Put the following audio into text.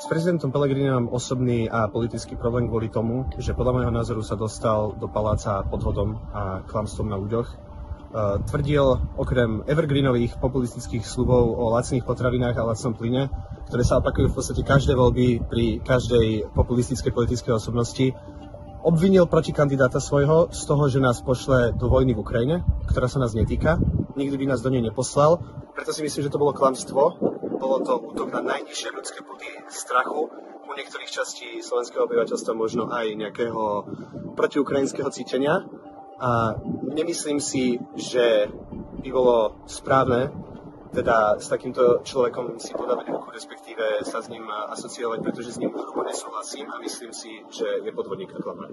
S prezidentom Pellegrinim mám osobný a politický problém kvôli tomu, že podľa môjho názoru sa dostal do paláca podvodom a klamstvom na ľuďoch. Tvrdil okrem evergreenových populistických sľubov o lacných potravinách a lacnom plyne, ktoré sa opakujú v podstate každé voľby pri každej populistickej politickej osobnosti, obvinil protikandidáta svojho z toho, že nás pošle do vojny v Ukrajine, ktorá sa nás netýka. Nikdy by nás do nej neposlal. Preto si myslím, že to bolo klamstvo. Bolo to útok na najnižšie ľudské body strachu. U niektorých častí slovenského obyvateľstva možno aj nejakého protiukrajinského cítenia. A nemyslím si, že by bolo správne teda s takýmto človekom si podávať ruku, respektíve sa s ním asociovať, pretože s ním hrubo nesúhlasím a myslím si, že je podvodník a klamár.